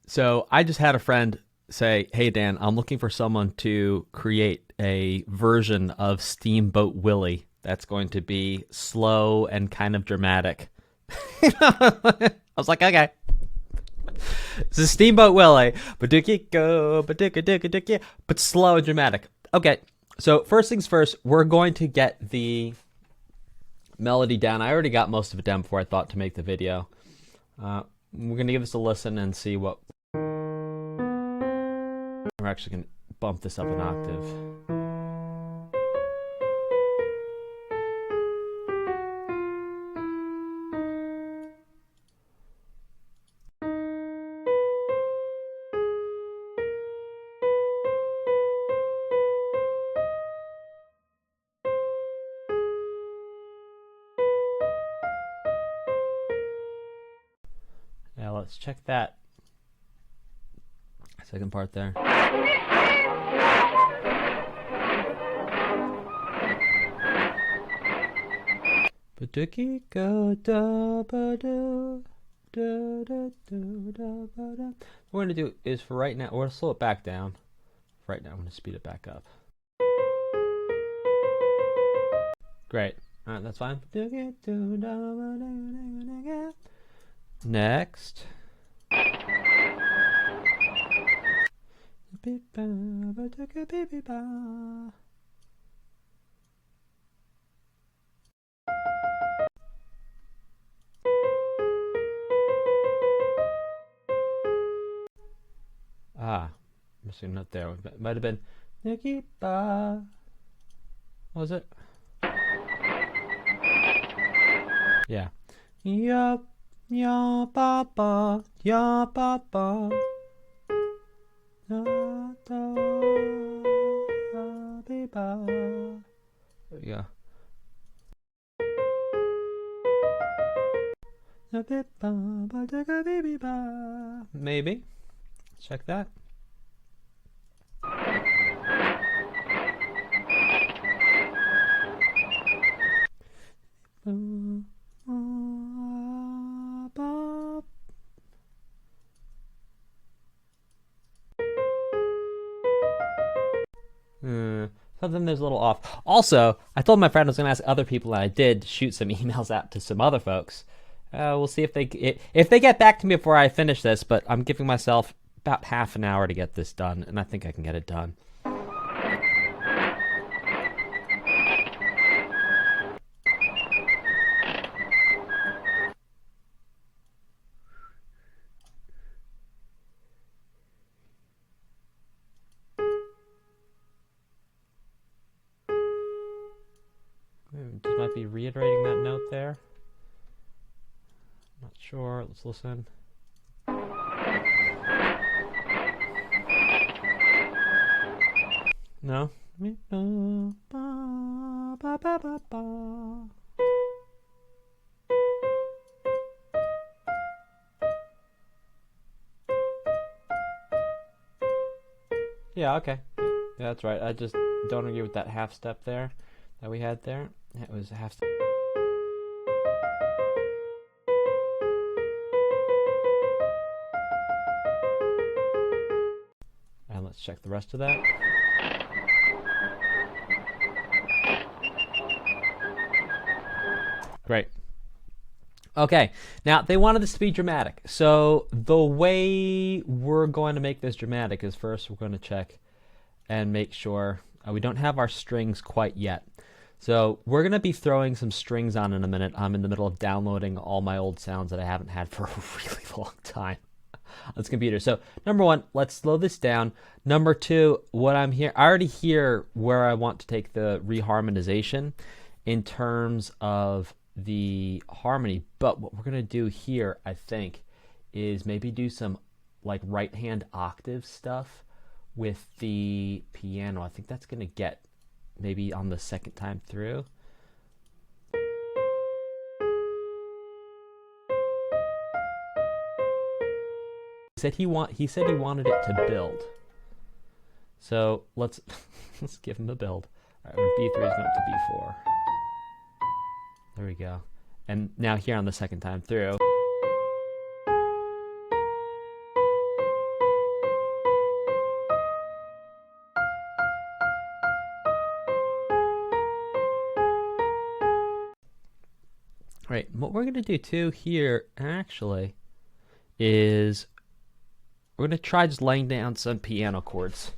So I just had a friend say, "Hey Dan, I'm looking for someone to create a version of Steamboat Willie that's going to be slow and kind of dramatic." I was like, "Okay, this is Steamboat Willie, but slow and dramatic." Okay, so first things first, we're going to get the melody down. I already got most of it down before I thought to make the video. We're going to give this a listen and see what. We're actually going to bump this up an octave. Now let's check that second part there. What we're going to do is, for right now, we're going to slow it back down. For right now, I'm going to speed it back up. Great. All right, that's fine. Next. Missing a note there. It might have been what was it? Yeah. Ya ya papa ya papa. Da da ba ba. There we go. Maybe. Check that. Something there's a little off. Also, I told my friend I was going to ask other people, and I did shoot some emails out to some other folks. We'll see if they get back to me before I finish this, but I'm giving myself about half an hour to get this done, and I think I can get it done. Just might be reiterating that note there. Not sure. Let's listen. No. Yeah, okay. Yeah, that's right. I just don't agree with that half step there that we had there. It was a half step. And let's check the rest of that. Great. Okay, now they wanted this to be dramatic. So the way we're going to make this dramatic is, first we're going to check and make sure we don't have our strings quite yet. So we're going to be throwing some strings on in a minute. I'm in the middle of downloading all my old sounds that I haven't had for a really long time on this computer. So number one, let's slow this down. Number two, what I'm here, I already hear where I want to take the reharmonization in terms of the harmony. But what we're going to do here, I think, is maybe do some like right hand octave stuff with the piano. I think that's going to get maybe on the second time through. He said he wanted it to build. So let's let's give him a build. All right, B3 is going up to B4. There we go. And now here on the second time through. Right, what we're going to do too here, actually, is we're going to try just laying down some piano chords.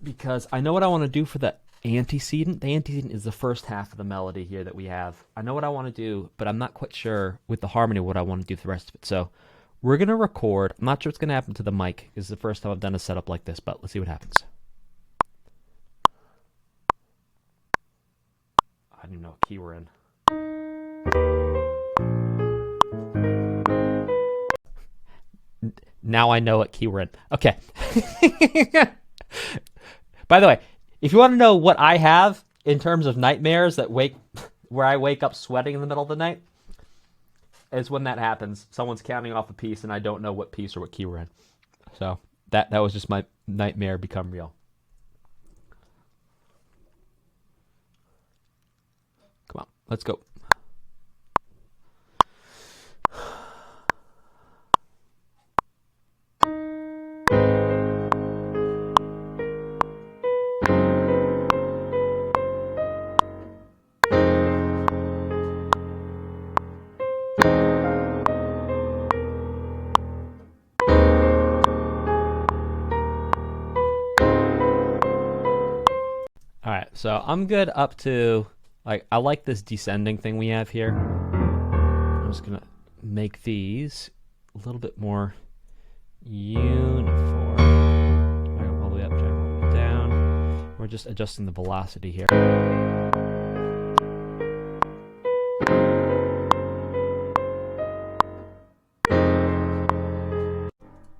Because I know what I want to do for the antecedent. The antecedent is the first half of the melody here that we have. I know what I want to do, but I'm not quite sure with the harmony what I want to do for the rest of it. So we're going to record. I'm not sure what's going to happen to the mic. This is the first time I've done a setup like this, but let's see what happens. I don't even know what key we're in. Now I know what key we're in. Okay. By the way, if you want to know what I have in terms of nightmares where I wake up sweating in the middle of the night, is when that happens. Someone's counting off a piece and I don't know what piece or what key we're in. So that was just my nightmare become real. Come on, let's go. All right, so I'm good up to, I like this descending thing we have here. I'm just gonna make these a little bit more uniform. Try all the way up, try all the way down. We're just adjusting the velocity here.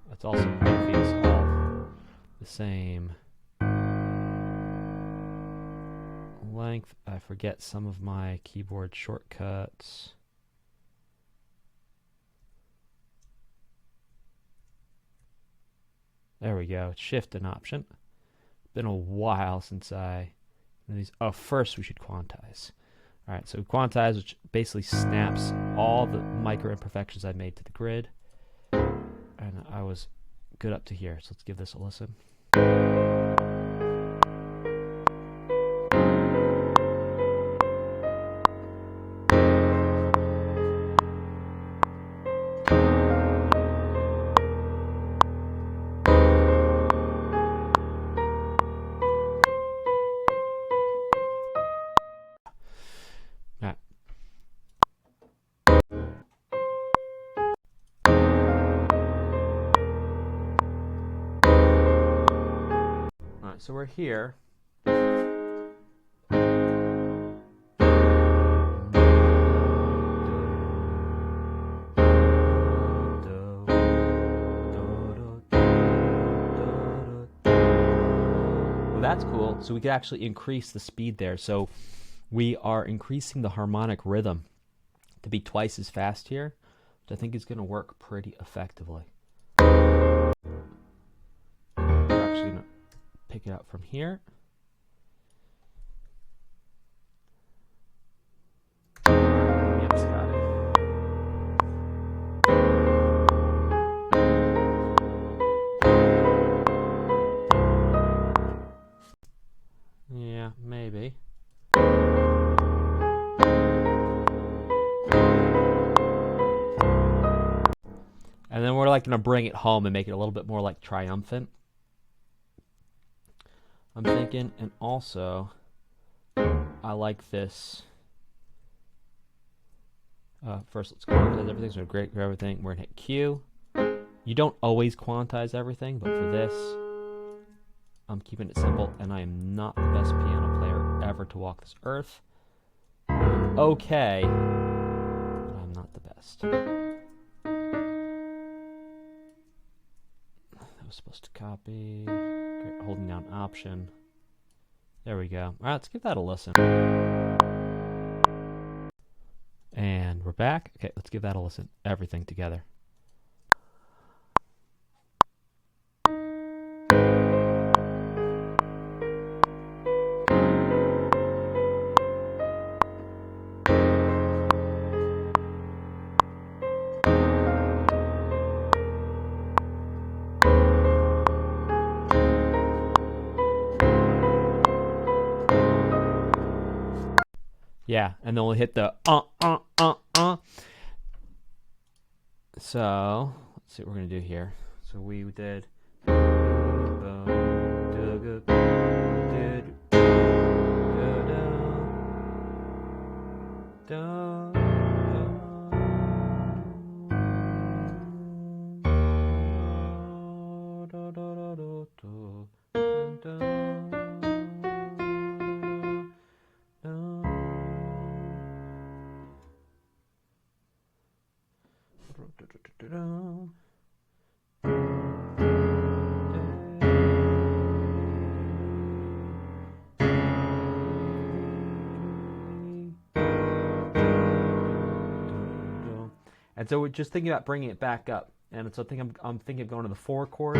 Let's also make these all the same length. I forget some of my keyboard shortcuts. There we go. Shift and Option. Been a while since first we should quantize. All right, so quantize, which basically snaps all the micro imperfections I made to the grid. And I was good up to here, so let's give this a listen. So we're here. Well, that's cool. So we could actually increase the speed there. So we are increasing the harmonic rhythm to be twice as fast here, which I think is going to work pretty effectively. We're actually going to pick it up from here. Yeah, maybe. And then we're like going to bring it home and make it a little bit more like triumphant. I'm thinking, and also, I like this. First, let's quantize everything. So grab everything. We're gonna hit Q. You don't always quantize everything, but for this, I'm keeping it simple. And I am not the best piano player ever to walk this earth. Okay, but I'm not the best. I was supposed to copy. Great, holding down Option. There we go. All right, let's give that a listen. And we're back. Okay, let's give that a listen. Everything together. Yeah, and then we'll hit the So let's see what we're gonna do here. So we did. And so we're just thinking about bringing it back up. And so I'm thinking of going to the 4 chord.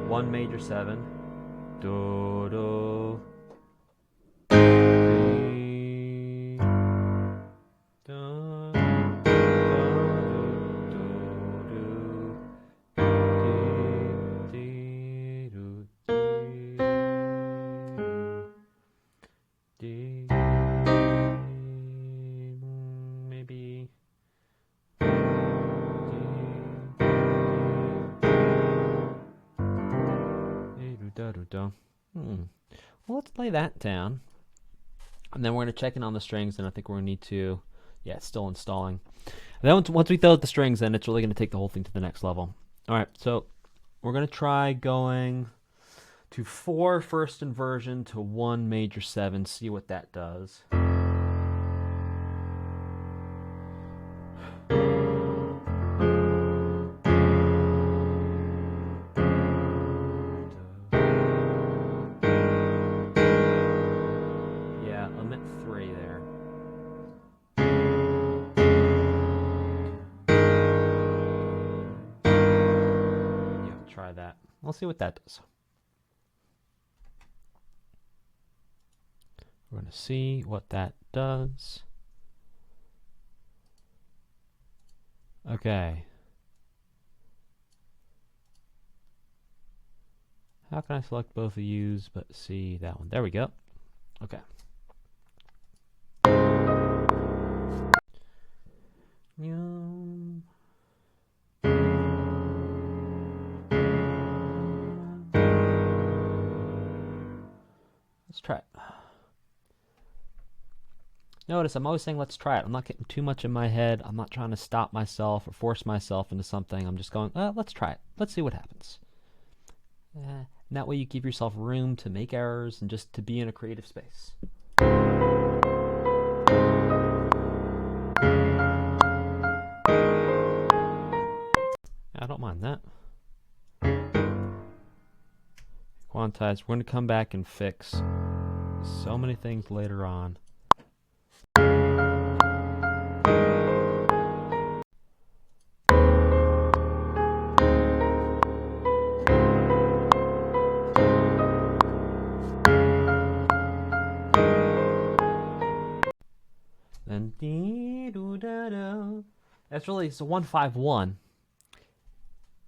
One major 7. Do, do. Maybe. Well, let's play that down. And then we're going to check in on the strings, and I think we're going to need to, yeah, it's still installing. And then once we throw out the strings, then it's really going to take the whole thing to the next level. All right, so we're going to try going to 4 first inversion to 1 major 7, see what that does. That. We'll see what that does. We're going to see what that does. Okay. How can I select both of these but see that one? There we go. Okay. Let's try it. Notice I'm always saying let's try it. I'm not getting too much in my head. I'm not trying to stop myself or force myself into something. I'm just going, let's try it. Let's see what happens. And that way you give yourself room to make errors and just to be in a creative space. I don't mind that. Quantize. We're going to come back and fix so many things later on. Then that's really, it's a 151.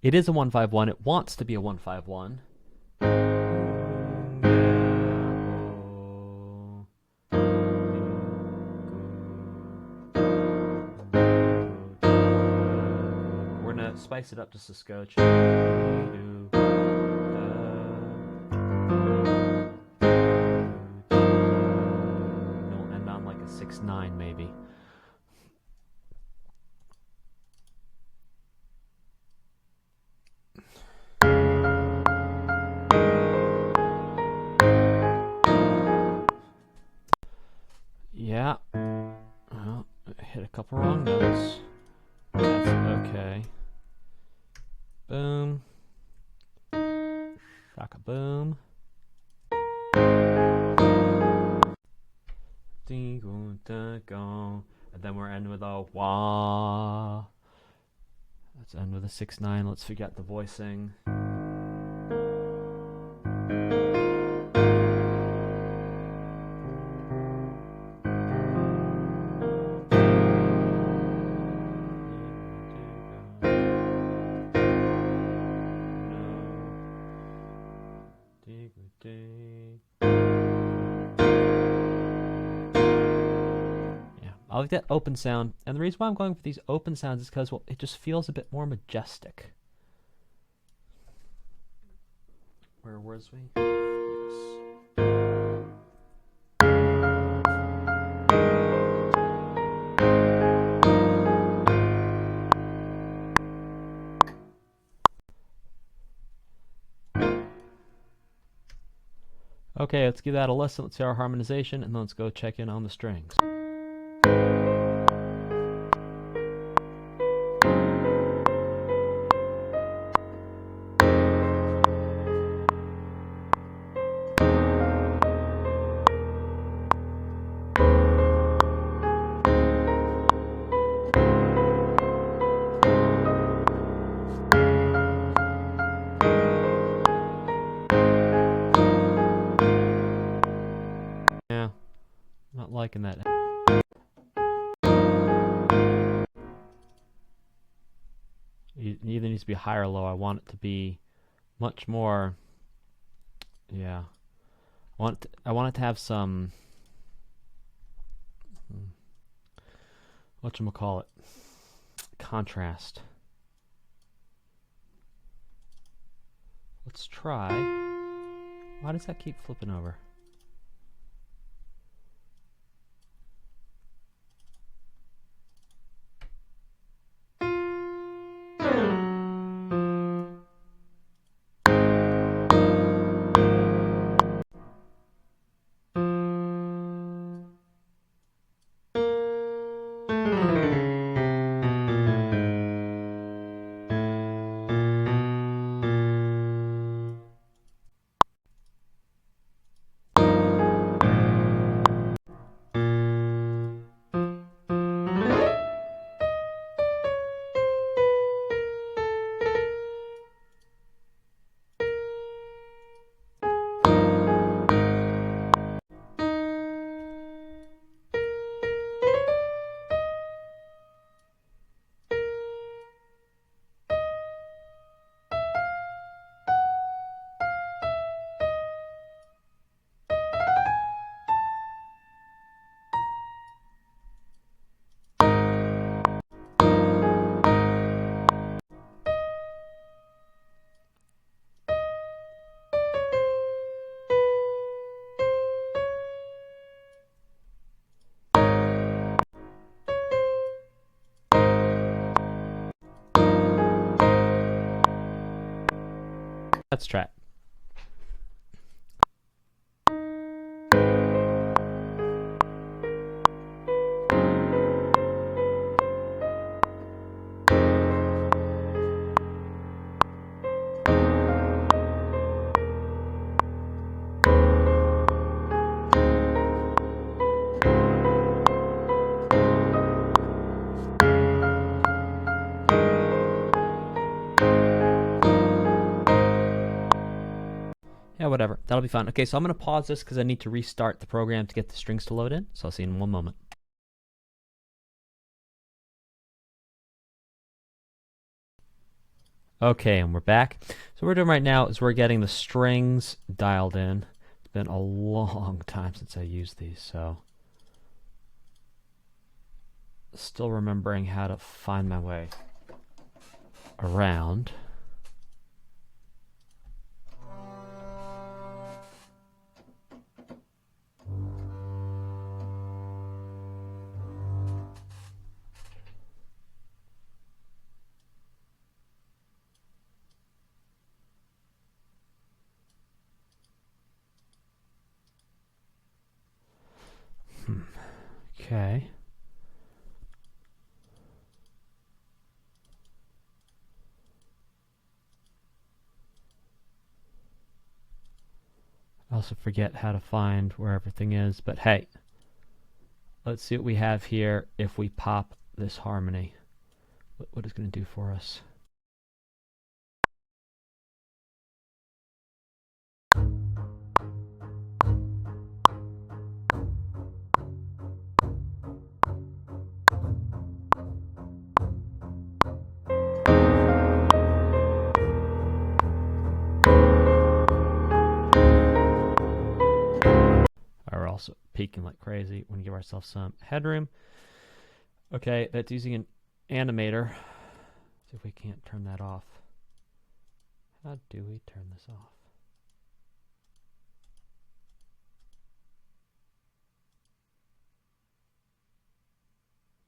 It is a 151. It wants to be a 151. We're gonna spice it up just a scotch. We'll end on like a 6/9 maybe. Yeah. Well, I hit a couple wrong notes. That's okay. Boom. Shaka boom. And then we're ending with a wah. Let's end with a 6/9. Let's forget the voicing. I like that open sound, and the reason why I'm going for these open sounds is because, well, it just feels a bit more majestic. Where was we? Yes. Okay, let's give that a listen. Let's see our harmonization, and then let's go check in on the strings. Yeah, not liking that. It either needs to be high or low. I want it to be much more. Yeah, I want it to have some. Whatchamacallit? Contrast. Let's try. Why does that keep flipping over? Let's try it. Yeah, whatever. That'll be fun. Okay, so I'm going to pause this because I need to restart the program to get the strings to load in. So I'll see you in one moment. Okay, and we're back. So what we're doing right now is we're getting the strings dialed in. It's been a long time since I used these, so still remembering how to find my way around. Okay. I also forget how to find where everything is, but hey, let's see what we have here if we pop this harmony. What it's going to do for us. Are also peaking like crazy. We want to give ourselves some headroom. Okay, that's using an animator. See if we can't turn that off. How do we turn this off?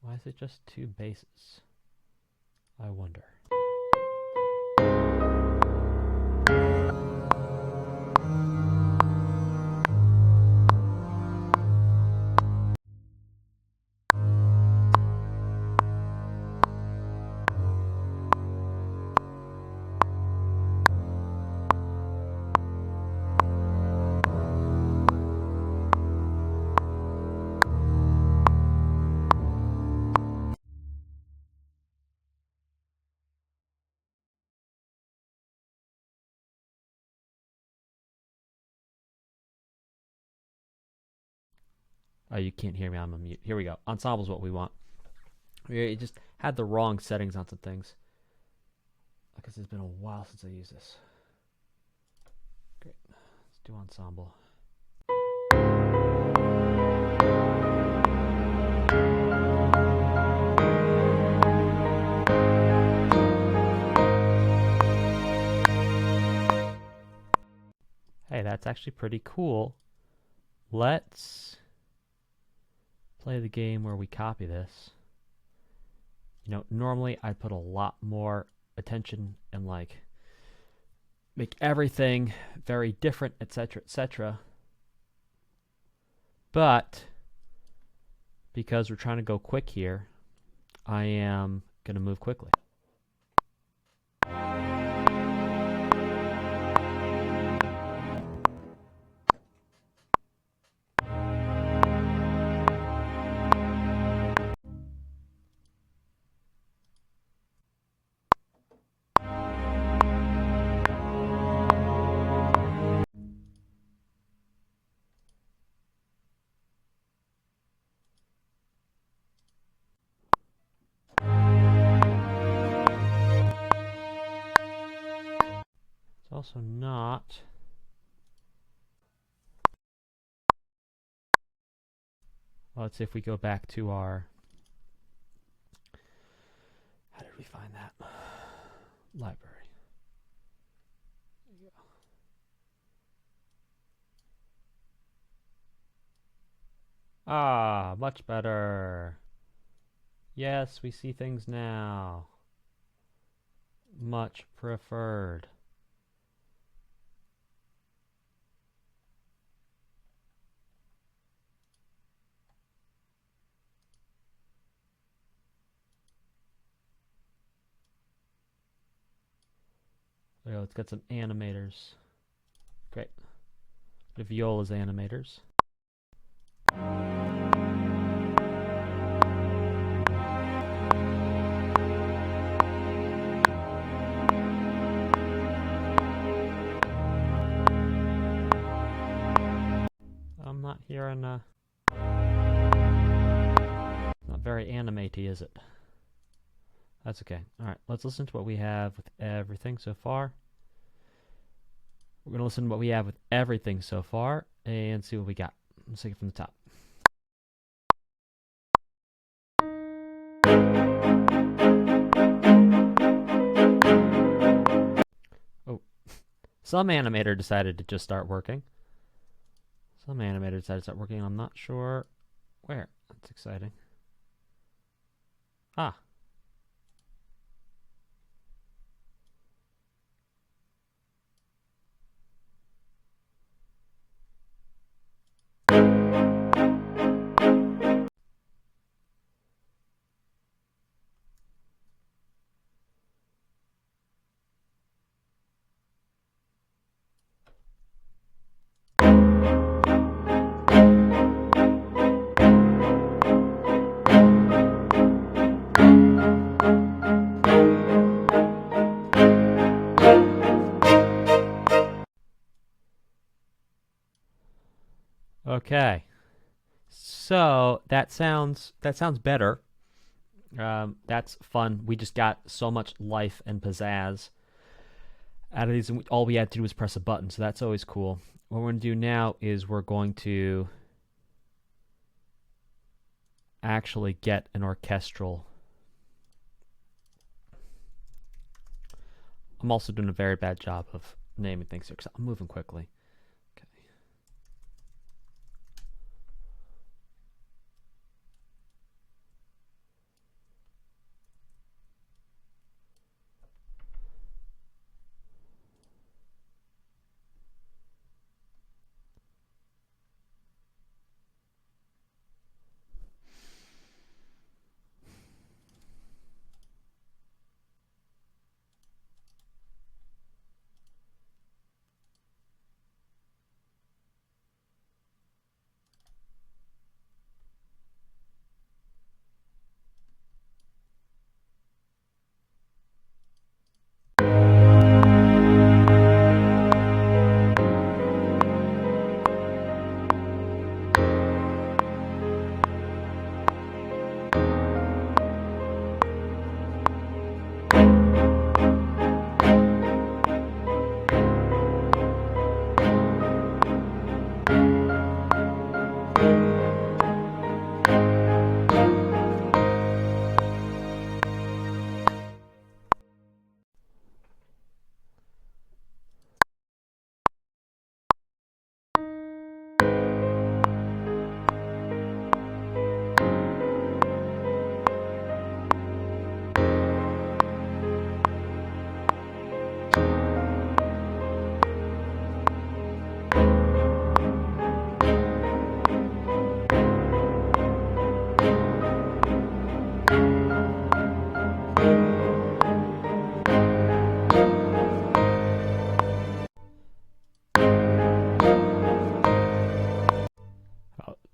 Why is it just two basses? I wonder. Oh, you can't hear me. I'm on mute. Here we go. Ensemble's what we want. We just had the wrong settings on some things. Because it's been a while since I used this. Great. Let's do ensemble. Hey, that's actually pretty cool. Let's play the game where we copy this. You know, normally I'd put a lot more attention and like make everything very different, etc., etc. But because we're trying to go quick here, I am going to move quickly. Also not. Well, let's see if we go back to our. How did we find that? Library. There you go. Ah, much better. Yes, we see things now. Much preferred. There, let's get some animators. Great. The viola's animators. I'm not hearing not very animaty, is it? That's okay. Alright, let's listen to what we have with everything so far. We're going to listen to what we have with everything so far and see what we got. Let's take it from the top. Oh, some animator decided to just start working. Some animator decided to start working. I'm not sure where. That's exciting. Ah. Okay, so that sounds better. That's fun. We just got so much life and pizzazz out of these, and all we had to do was press a button. So that's always cool. What we're going to do now is we're going to actually get an orchestral. I'm also doing a very bad job of naming things here because I'm moving quickly. Okay.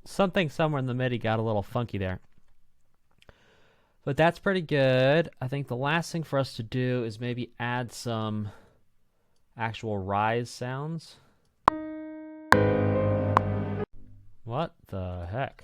Something somewhere in the MIDI got a little funky there. But that's pretty good. I think the last thing for us to do is maybe add some actual rise sounds. What the heck?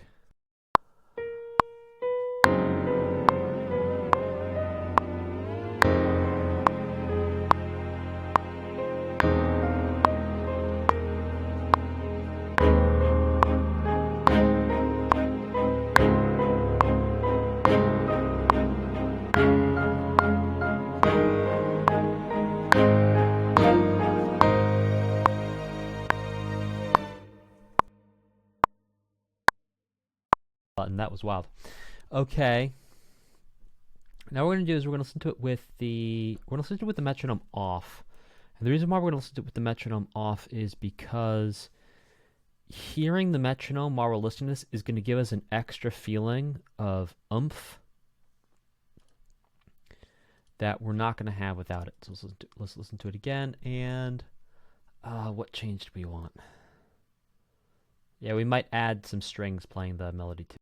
Button. That was wild. Okay. Now what we're gonna do is we're gonna listen to it with the metronome off. And the reason why we're gonna listen to it with the metronome off is because hearing the metronome while we're listening to this is gonna give us an extra feeling of oomph that we're not gonna have without it. So let's listen to it again. And what change do we want? Yeah, we might add some strings playing the melody too.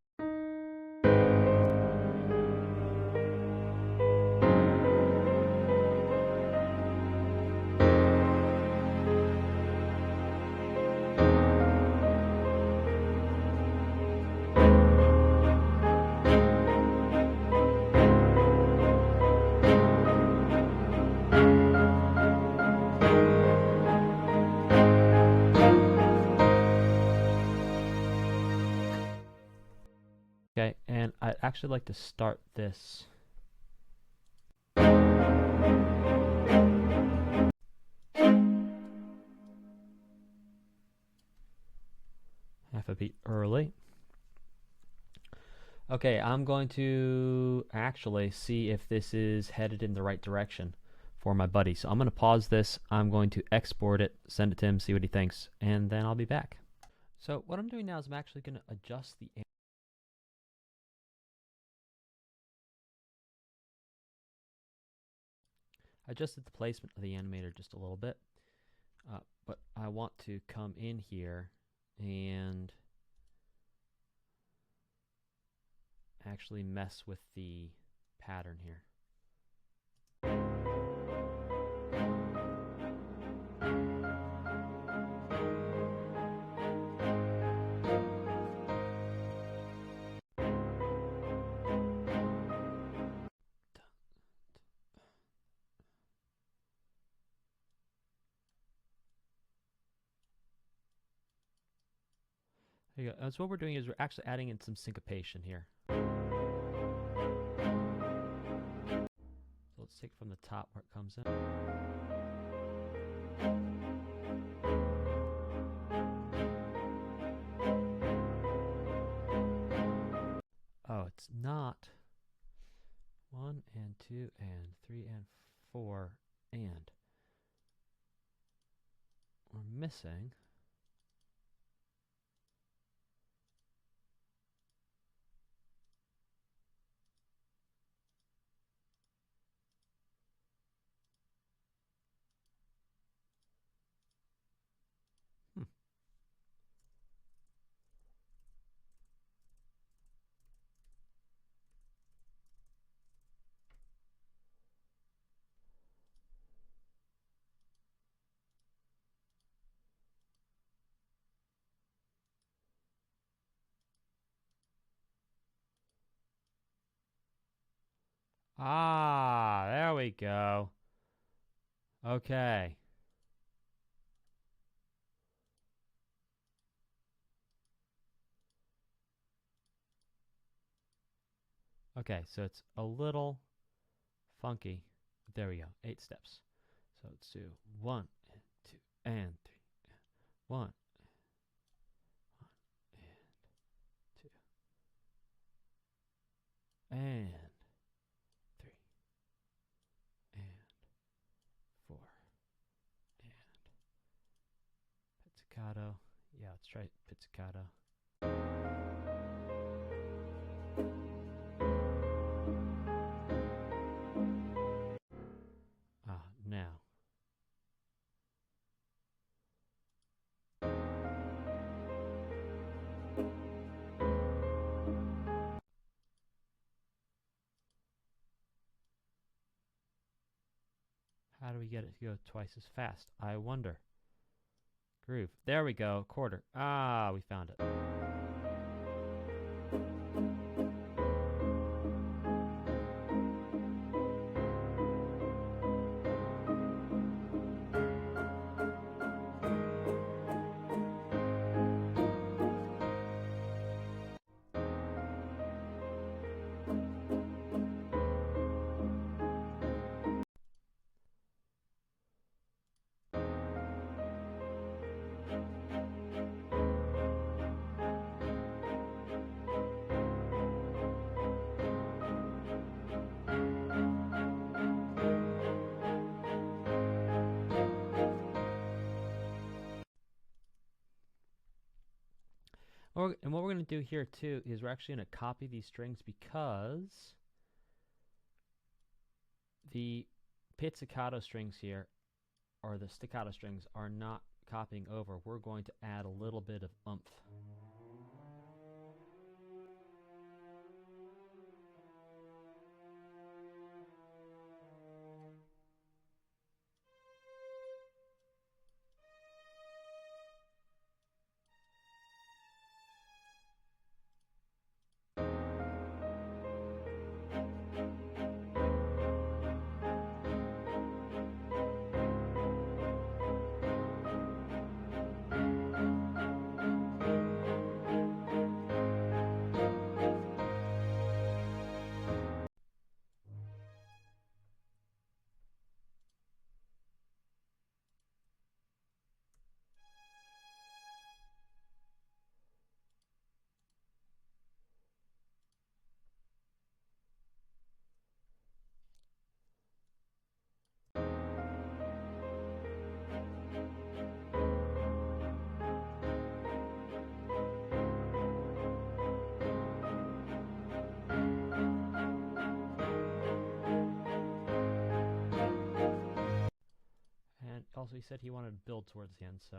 Okay, and I'd actually like to start this. Half a beat early. Okay, I'm going to actually see if this is headed in the right direction for my buddy. So I'm going to pause this. I'm going to export it, send it to him, see what he thinks, and then I'll be back. So what I'm doing now is I'm actually going to adjust the I adjusted the placement of the animator just a little bit, but I want to come in here and actually mess with the pattern here. There you go. So what we're doing is we're actually adding in some syncopation here. Let's take it from the top where it comes in. Oh, it's not 1 and 2 and 3 and 4 and we're missing Ah, there we go. Okay. Okay, so it's a little funky. There we go. 8 steps. So let's do 1 and 2 and 3. 1 and 2 and 3 and 4 and pizzicato. Yeah, let's try pizzicato. Now. How do we get it to go twice as fast? I wonder. Groove. There we go. Quarter. Ah, we found it. And what we're going to do here too is we're actually going to copy these strings because the pizzicato strings here, or the staccato strings, are not copying over. We're going to add a little bit of oomph. Also, he said he wanted to build towards the end, so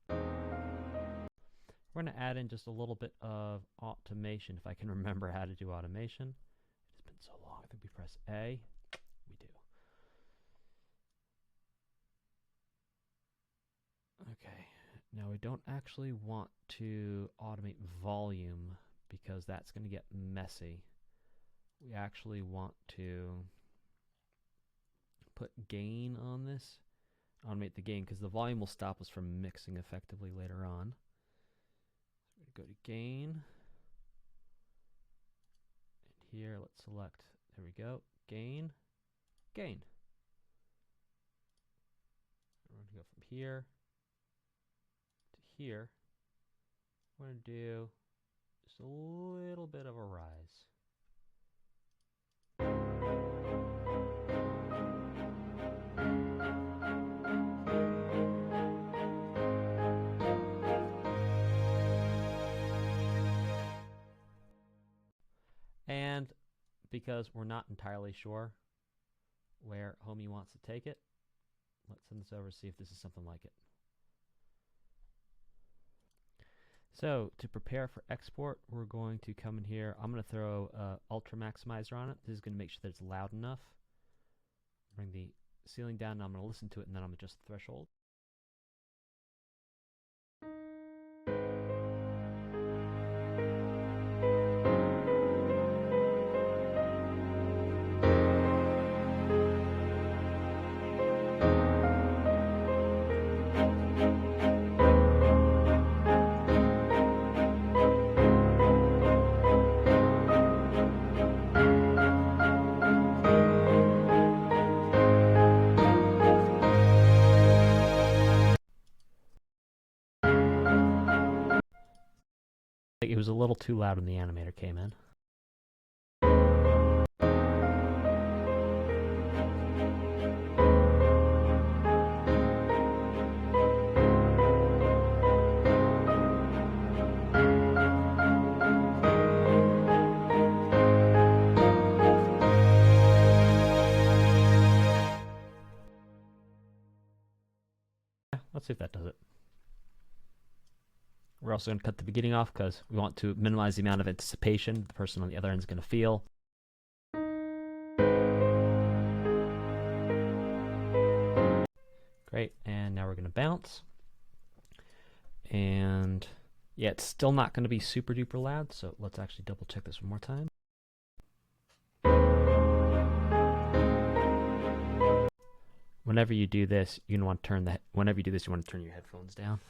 we're going to add in just a little bit of automation, if I can remember how to do automation. It's been so long. I think we press A. We do. Okay. Now, we don't actually want to automate volume because that's going to get messy. We actually want to put gain on this. Automate the gain because the volume will stop us from mixing effectively later on. So we're going to go to gain. And here, let's select, there we go, gain. gain. We're going to go from here to here. We're going to do just a little bit of a rise. And because we're not entirely sure where Homie wants to take it, let's send this over, see if this is something like it. So to prepare for export, we're going to come in here. I'm going to throw Ultra Maximizer on it. This is going to make sure that it's loud enough. Bring the ceiling down, and I'm going to listen to it, and then I'm going to adjust the threshold. It was a little too loud when the animator came in. Let's see if that does it. We're also going to cut the beginning off because we want to minimize the amount of anticipation the person on the other end is going to feel. Great, and now we're going to bounce. And yeah, it's still not going to be super duper loud, so let's actually double check this one more time. Whenever you do this, you want to turn your headphones down.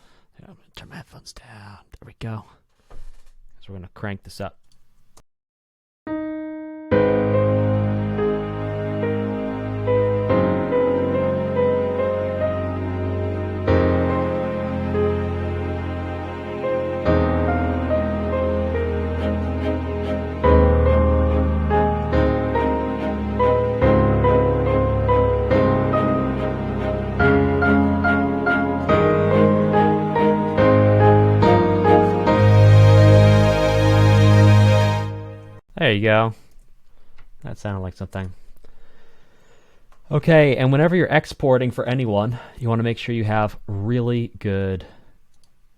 I'm going to turn my headphones down. There we go. So we're going to crank this up. There you go. That sounded like something. Okay, and whenever you're exporting for anyone, you want to make sure you have really good,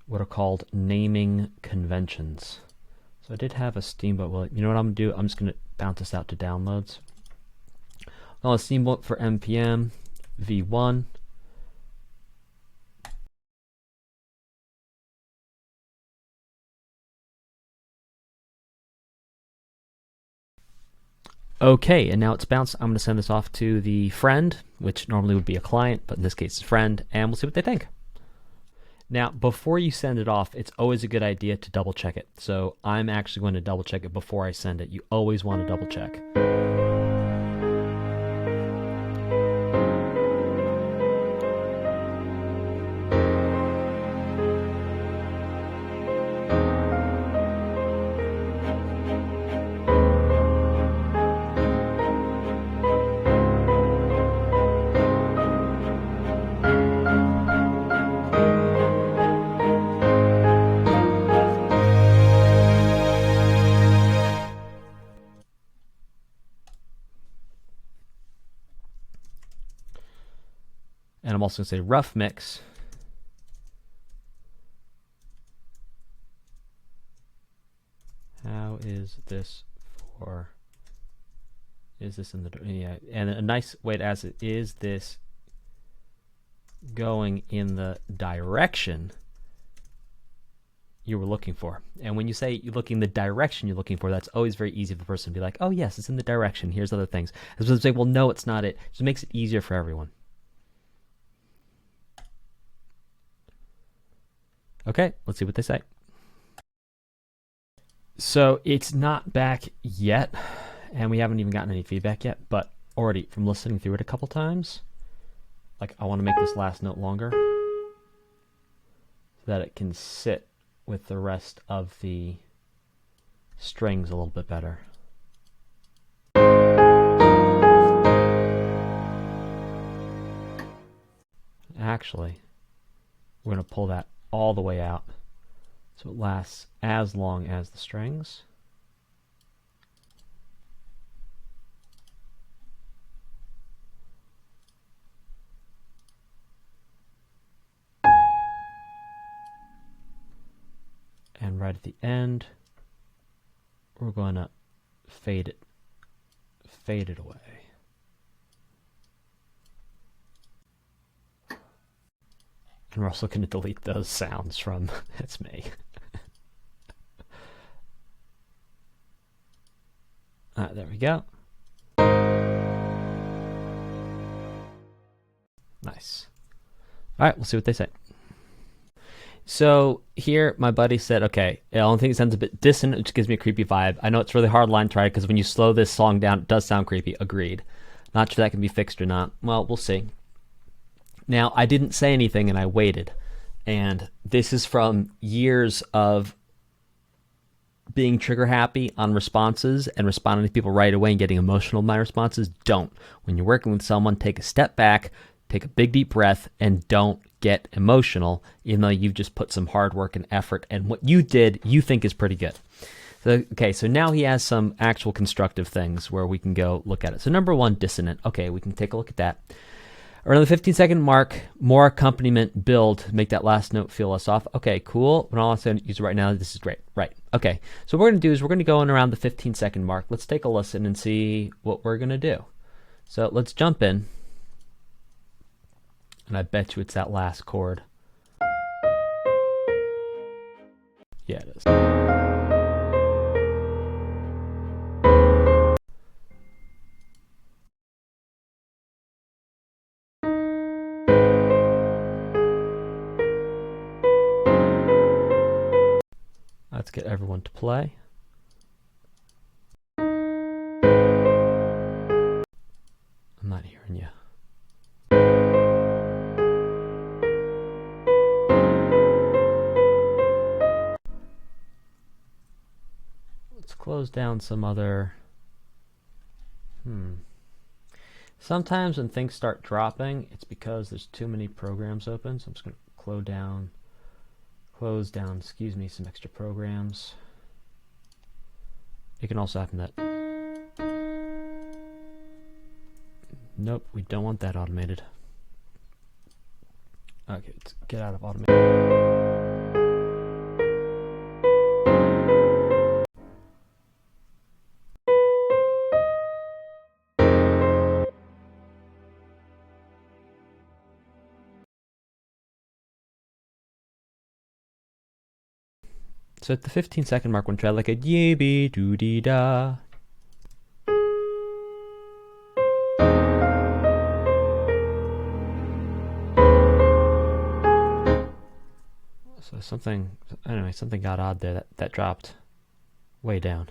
what are called naming conventions. So I did have a Steamboat Willie. You know what I'm going to do? I'm just going to bounce this out to downloads. I'll Steamboat for NPM v1. Okay, and now it's bounced. I'm going to send this off to the friend, which normally would be a client, but in this case it's a friend, and we'll see what they think. Now, before you send it off, it's always a good idea to double check it. So I'm actually going to double check it before I send it. You always want to double check. And I'm also going to say rough mix. How is this for? Is this in the, yeah, and a nice way to ask it, is this going in the direction you were looking for? And when you say you're looking the direction you're looking for, that's always very easy for the person to be like, oh yes, it's in the direction, here's other things. As opposed to say, well no, it's not it. It just makes it easier for everyone. Okay, let's see what they say. So it's not back yet, and we haven't even gotten any feedback yet, but already from listening through it a couple times. Like, I want to make this last note longer so that it can sit with the rest of the strings a little bit better. Actually, we're going to pull that all the way out so it lasts as long as the strings. And right at the end, we're going to fade it away. And we're also going to delete those sounds from It's Me. There we go. Nice. All right, we'll see what they say. So here, my buddy said, okay, the only thing that sounds a bit dissonant, which gives me a creepy vibe. I know it's really hard line to write because when you slow this song down, it does sound creepy. Agreed. Not sure that can be fixed or not. Well, we'll see. Now, I didn't say anything and I waited. And this is from years of being trigger happy on responses and responding to people right away and getting emotional in my responses. Don't. When you're working with someone, take a step back, take a big deep breath, and don't get emotional, even though you've just put some hard work and effort, and what you did, you think is pretty good. So, okay, so now he has some actual constructive things where we can go look at it. So number one, dissonant. Okay, we can take a look at that. Around the 15-second mark, more accompaniment build, make that last note feel less off. Okay, cool. When all I'm saying to use it right now, this is great. Right. Okay, so what we're going to do is we're going to go in around the 15-second mark. Let's take a listen and see what we're going to do. So let's jump in. And I bet you it's that last chord. Yeah, it is. Let's get everyone to play. I'm not hearing you. Let's close down some other... Sometimes when things start dropping, it's because there's too many programs open. So I'm just going to close down, some extra programs. It can also happen that... Nope, we don't want that automated. Okay, let's get out of automation. So at the 15-second mark, we're going to try like a yee-bee-doo-dee-da. So something got odd there. That dropped way down.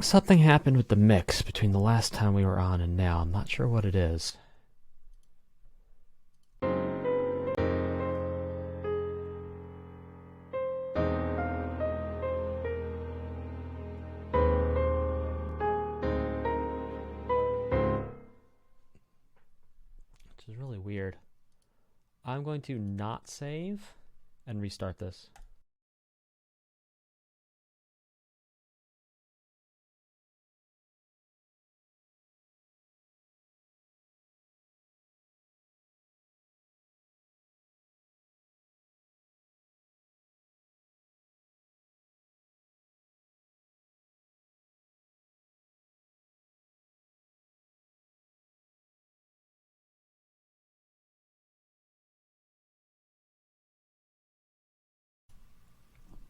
Something happened with the mix between the last time we were on and now. I'm not sure what it is. Which is really weird. I'm going to not save and restart this.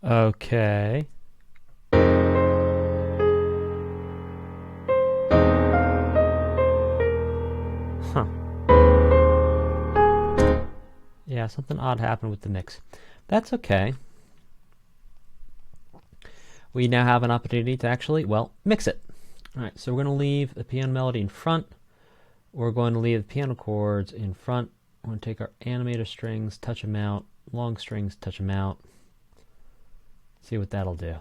Okay. Huh. Yeah, something odd happened with the mix. That's okay. We now have an opportunity to actually, well, mix it. All right, so we're going to leave the piano melody in front. We're going to leave the piano chords in front. We're going to take our animator strings, touch them out, long strings, touch them out. See what that'll do.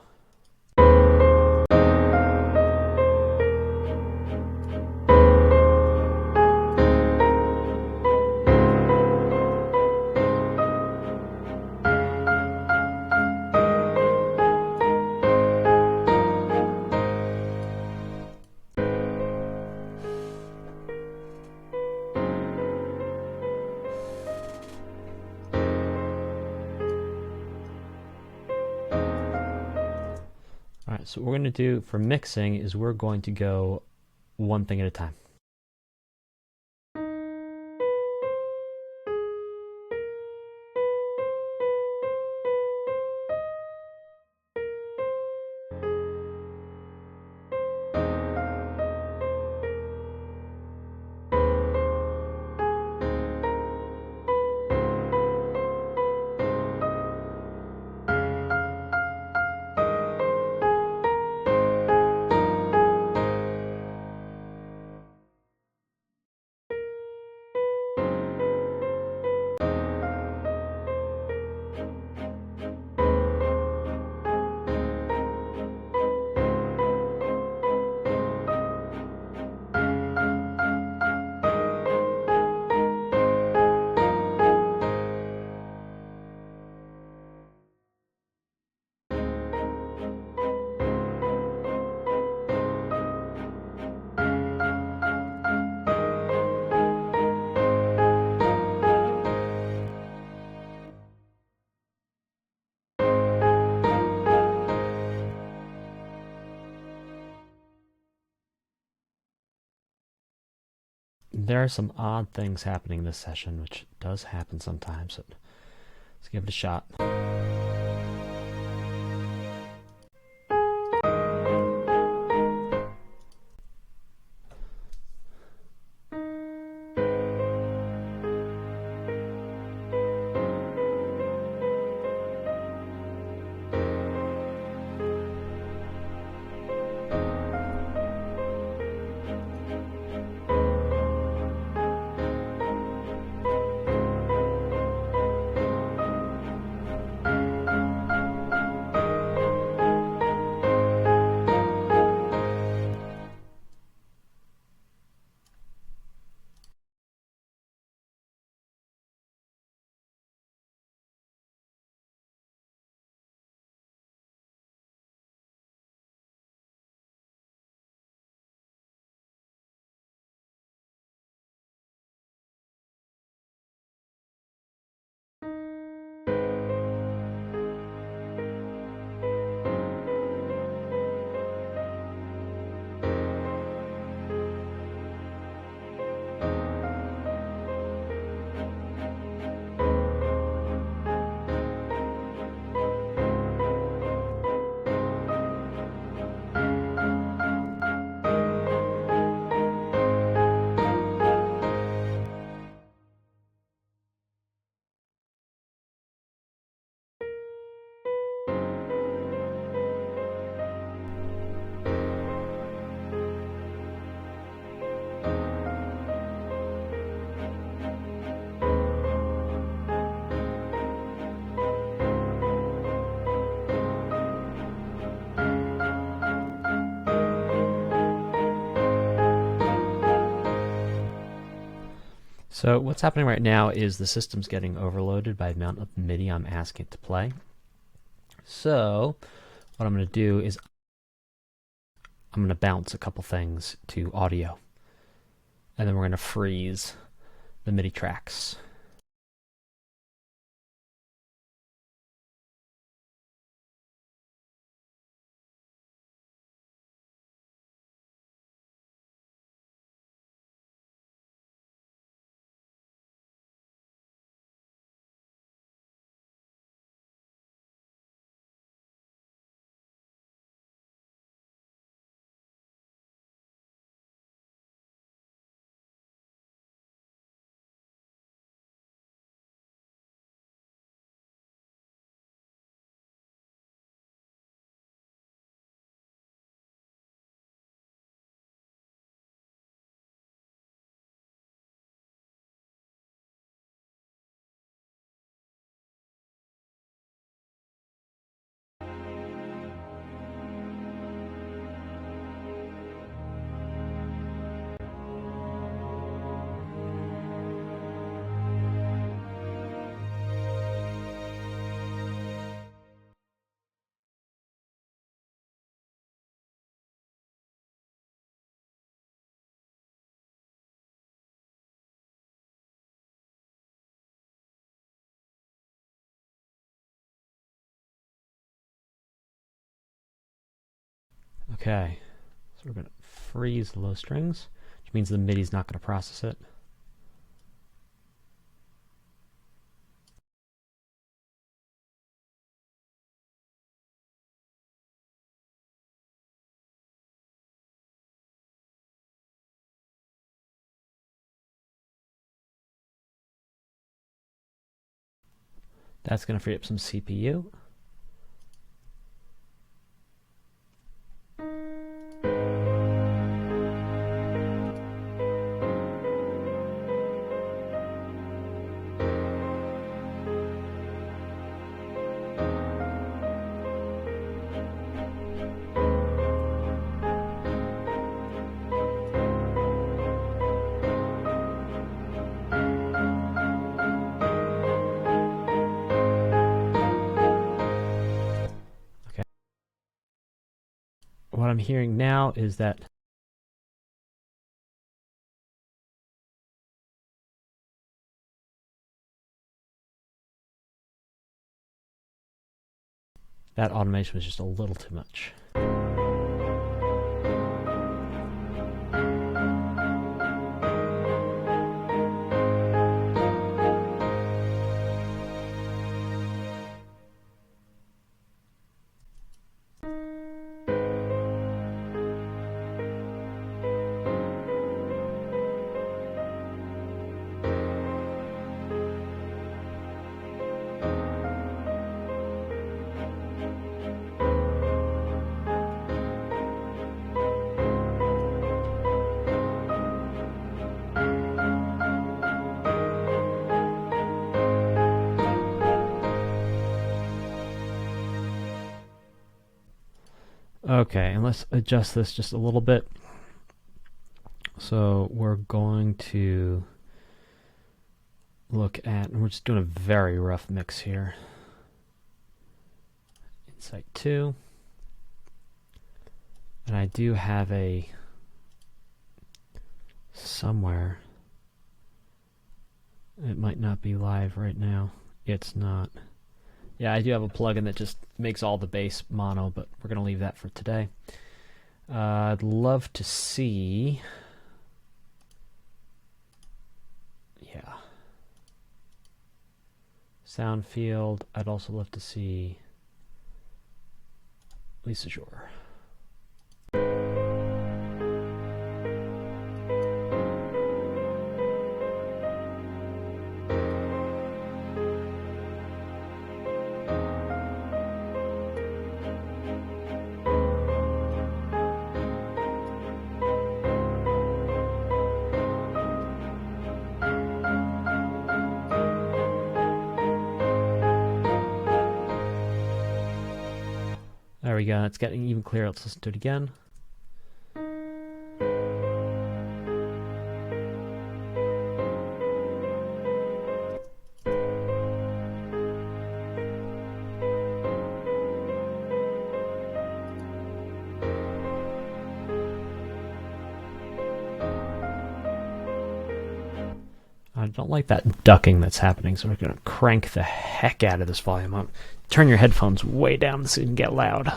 All right, so what we're going to do for mixing is we're going to go one thing at a time. There are some odd things happening in this session, which does happen sometimes. So let's give it a shot. So what's happening right now is the system's getting overloaded by the amount of MIDI I'm asking it to play. So what I'm going to do is I'm going to bounce a couple things to audio, and then we're going to freeze the MIDI tracks. Okay, so we're going to freeze the low strings, which means the MIDI's not going to process it. That's going to free up some CPU. What I'm hearing now is that automation was just a little too much. Okay, and let's adjust this just a little bit. So we're going to look at, and we're just doing a very rough mix here. Insight 2. And I do have a somewhere. It might not be live right now. It's not. Yeah, I do have a plugin that just makes all the bass mono, but we're going to leave that for today. I'd love to see... Yeah. Sound field. I'd also love to see Lisa Shore. There we go, it's getting even clearer. Let's listen to it again. I don't like that ducking that's happening, so we're going to crank the heck out of this volume up. Turn your headphones way down so you can get loud.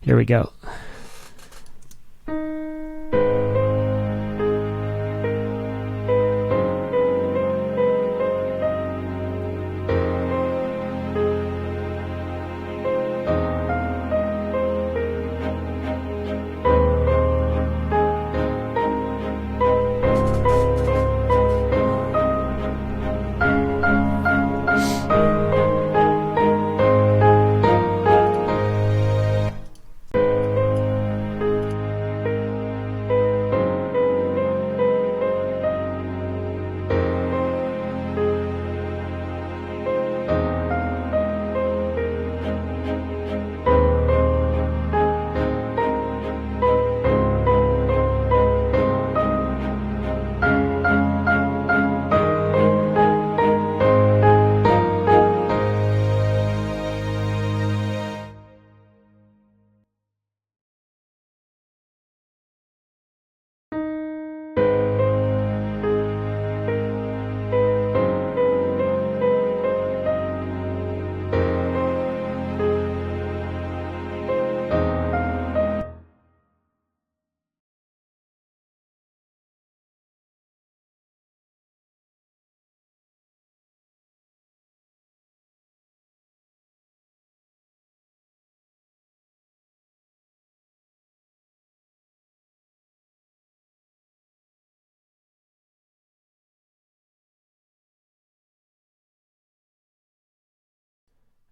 Here we go.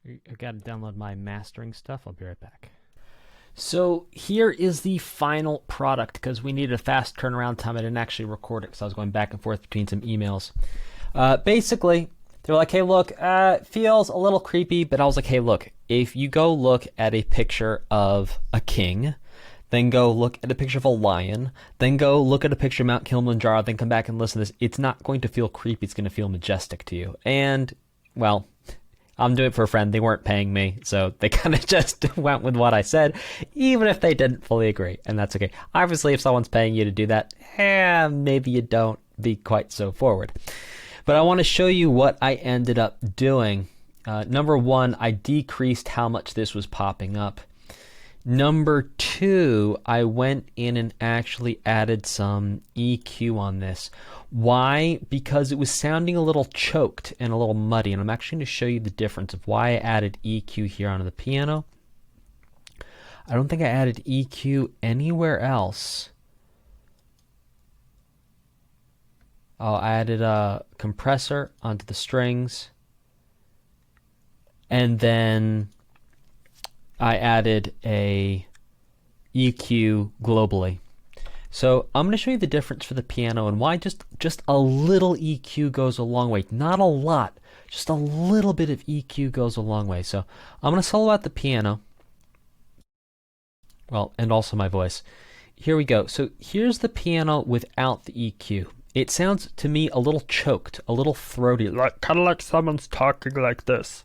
I gotta download my mastering stuff. I'll be right back. So here is the final product, because we needed a fast turnaround time. I didn't actually record it because I was going back and forth between some emails. Basically, they're like, hey, look, it feels a little creepy, but I was like, hey, look, if you go look at a picture of a king, then go look at a picture of a lion, then go look at a picture of Mount Kilimanjaro, then come back and listen to this, it's not going to feel creepy, it's going to feel majestic to you. And, well, I'm doing it for a friend. They weren't paying me, so they kind of just went with what I said, even if they didn't fully agree, and that's okay. Obviously, if someone's paying you to do that, maybe you don't be quite so forward. But I want to show you what I ended up doing. Number one, I decreased how much this was popping up. Number two, I went in and actually added some EQ on this. Why? Because it was sounding a little choked and a little muddy, and I'm actually going to show you the difference of why I added EQ here onto the piano. I don't think I added EQ anywhere else. Oh, I added a compressor onto the strings, and then I added a EQ globally. So I'm going to show you the difference for the piano and why just a little EQ goes a long way. Not a lot, just a little bit of EQ goes a long way. So I'm going to solo out the piano. Well, and also my voice. Here we go. So here's the piano without the EQ. It sounds to me a little choked, a little throaty, like kind of like someone's talking like this.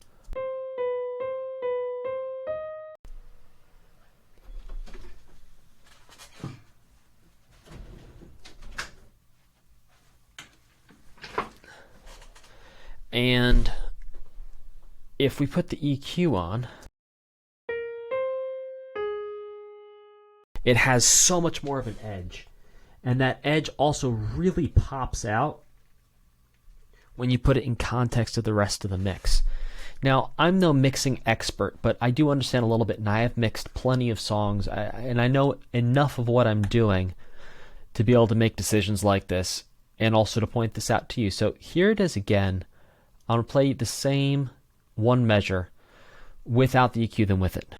And if we put the EQ on, it has so much more of an edge. And that edge also really pops out when you put it in context of the rest of the mix. Now, I'm no mixing expert, but I do understand a little bit, and I have mixed plenty of songs, and I know enough of what I'm doing to be able to make decisions like this, and also to point this out to you. So here it is again. I'm going to play the same one measure without the EQ than with it.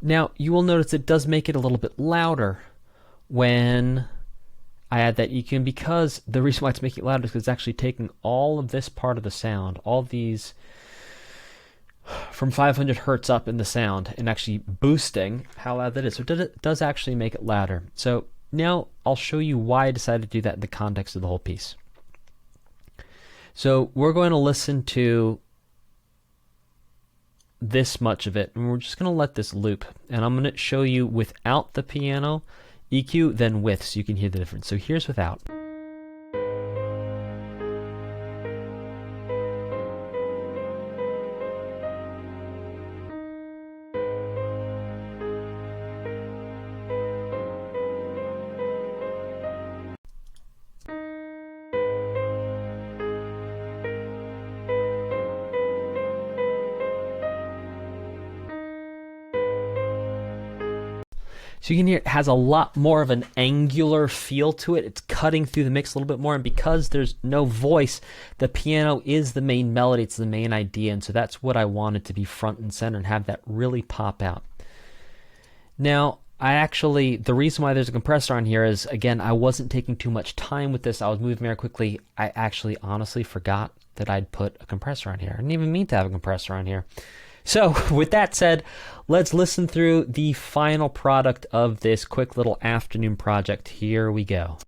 Now, you will notice it does make it a little bit louder when I add that EQ, and because the reason why it's making it louder is because it's actually taking all of this part of the sound, all these from 500 hertz up in the sound, and actually boosting how loud that is. So it does actually make it louder. So now I'll show you why I decided to do that in the context of the whole piece. So we're going to listen to this much of it, and we're just going to let this loop, and I'm going to show you without the piano EQ, then with, so you can hear the difference. So here's without. So you can hear it has a lot more of an angular feel to it. It's cutting through the mix a little bit more, and because there's no voice, the piano is the main melody, it's the main idea, and so that's what I wanted to be front and center and have that really pop out. Now, the reason why there's a compressor on here is, again, I wasn't taking too much time with this. I was moving very quickly. I actually honestly forgot that I'd put a compressor on here. I didn't even mean to have a compressor on here. So with that said, let's listen through the final product of this quick little afternoon project. Here we go.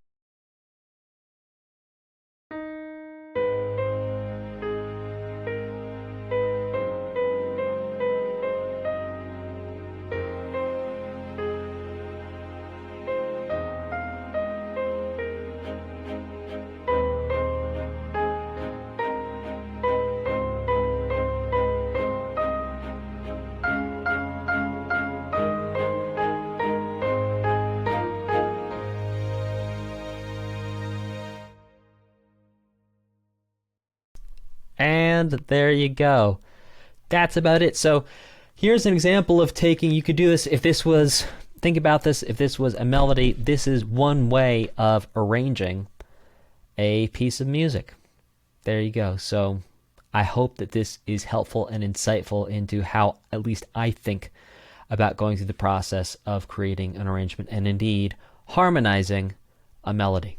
And there you go. that's about it. So here's an example of taking, you could do this if this was, think about this, if this was a melody, this is one way of arranging a piece of music. There you go. So I hope that this is helpful and insightful into how at least I think about going through the process of creating an arrangement and indeed harmonizing a melody.